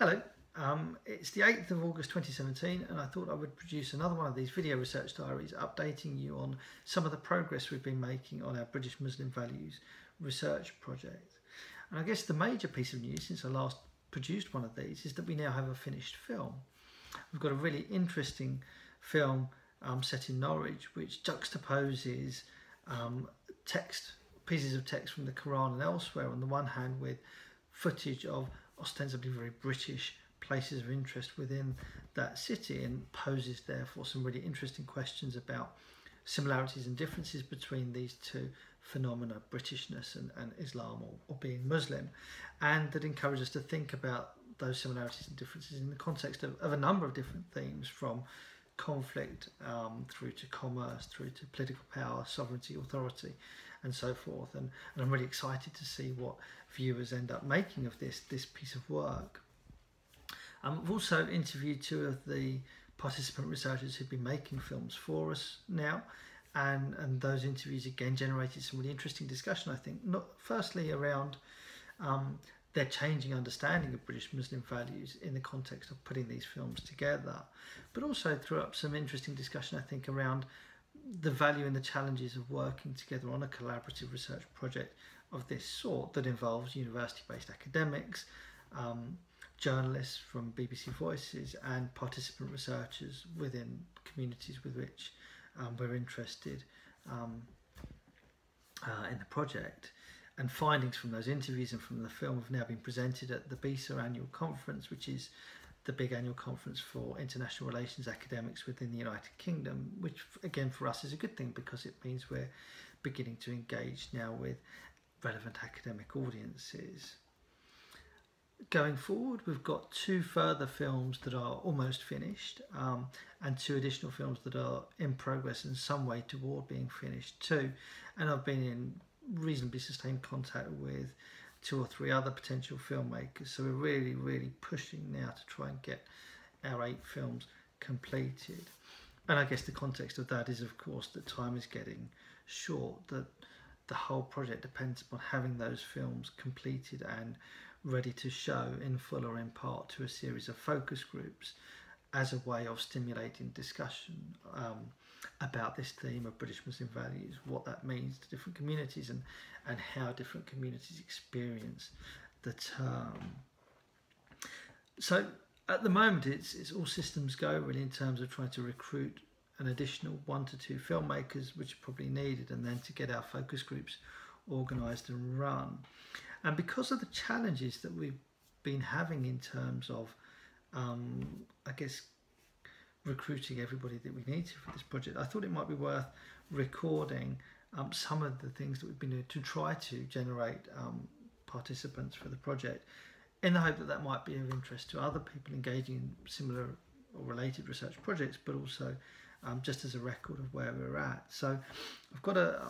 Hello, it's the 8th of August 2017 and I thought I would produce another one of these video research diaries updating you on some of the progress we've been making on our British Muslim Values research project. And I guess the major piece of news since I last produced one of these is that we now have a finished film. We've got a really interesting film set in Norwich which juxtaposes pieces of text from the Quran and elsewhere on the one hand with footage of ostensibly very British places of interest within that city, and poses therefore some really interesting questions about similarities and differences between these two phenomena, Britishness and Islam or being Muslim, and that encourage us to think about those similarities and differences in the context of a number of different themes, from conflict through to commerce, through to political power, sovereignty, authority, and so forth. And I'm really excited to see what viewers end up making of this piece of work. I've also interviewed two of the participant researchers who've been making films for us now, and those interviews again generated some really interesting discussion, I think, not firstly around their changing understanding of British Muslim values in the context of putting these films together, but also threw up some interesting discussion, I think, around the value and the challenges of working together on a collaborative research project of this sort that involves university-based academics, journalists from BBC Voices, and participant researchers within communities with which we're interested in the project. And findings from those interviews and from the film have now been presented at the BISA annual conference, which is the big annual conference for international relations academics within the United Kingdom, which again for us is a good thing because it means we're beginning to engage now with relevant academic audiences. Going forward, we've got two further films that are almost finished, and two additional films that are in progress in some way toward being finished too. And I've been in reasonably sustained contact with two or three other potential filmmakers, so we're really pushing now to try and get our 8 films completed. And I guess the context of that is, of course, that time is getting short, that the whole project depends upon having those films completed and ready to show in full or in part to a series of focus groups as a way of stimulating discussion about this theme of British Muslim values, what that means to different communities, and how different communities experience the term. So at the moment it's all systems go really in terms of trying to recruit an additional 1 to 2 filmmakers, which are probably needed, and then to get our focus groups organised and run. And because of the challenges that we've been having in terms of I guess recruiting everybody that we need to for this project, I thought it might be worth recording some of the things that we've been doing to try to generate participants for the project, in the hope that that might be of interest to other people engaging in similar or related research projects, but also just as a record of where we're at. So I've got a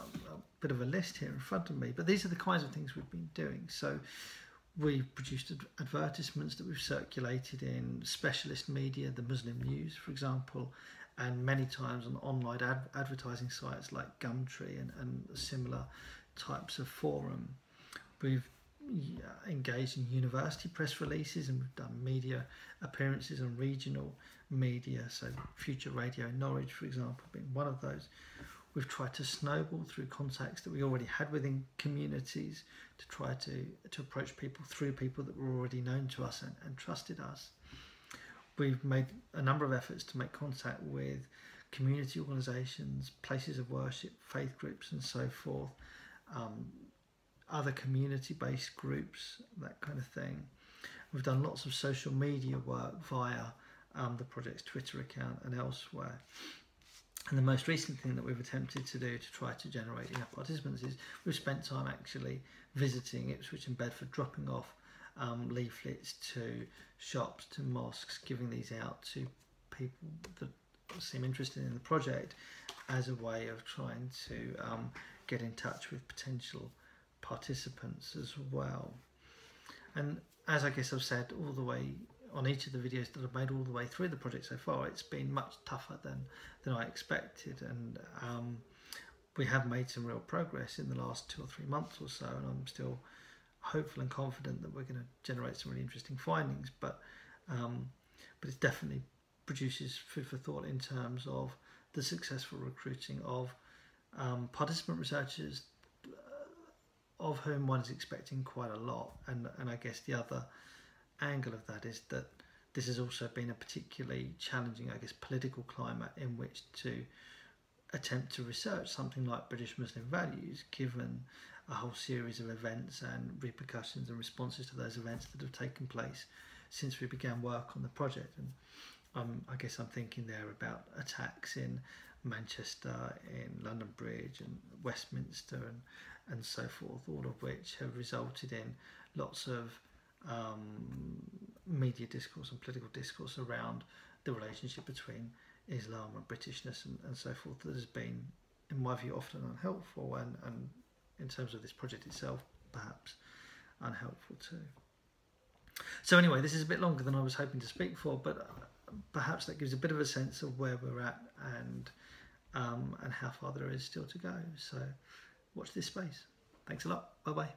bit of a list here in front of me, but these are the kinds of things we've been doing. So we've produced advertisements that we've circulated in specialist media, the Muslim News, for example, and many times on online advertising sites like Gumtree and similar types of forum. We've engaged in university press releases, and we've done media appearances on regional media, so Future Radio in Norwich, for example, being one of those. We've tried to snowball through contacts that we already had within communities to try to approach people through people that were already known to us and trusted us. We've made a number of efforts to make contact with community organisations, places of worship, faith groups and so forth, other community-based groups, that kind of thing. We've done lots of social media work via the project's Twitter account and elsewhere. And the most recent thing that we've attempted to do to try to generate enough participants is we've spent time actually visiting Ipswich and Bedford, dropping off leaflets to shops, to mosques, giving these out to people that seem interested in the project as a way of trying to get in touch with potential participants as well. And as I guess I've said all the way on each of the videos that I've made all the way through the project so far, it's been much tougher than I expected, and we have made some real progress in the last 2 or 3 months or so, and I'm still hopeful and confident that we're going to generate some really interesting findings, but it definitely produces food for thought in terms of the successful recruiting of participant researchers, of whom one is expecting quite a lot. And I guess the other angle of that is that this has also been a particularly challenging, I guess, political climate in which to attempt to research something like British Muslim values, given a whole series of events and repercussions and responses to those events that have taken place since we began work on the project. And I guess I'm thinking there about attacks in Manchester, in London Bridge and Westminster and so forth, all of which have resulted in lots of media discourse and political discourse around the relationship between Islam and Britishness and so forth, that has been, in my view, often unhelpful, and in terms of this project itself, perhaps unhelpful too. So anyway, this is a bit longer than I was hoping to speak for, but perhaps that gives a bit of a sense of where we're at and how far there is still to go. So watch this space. Thanks a lot. Bye bye.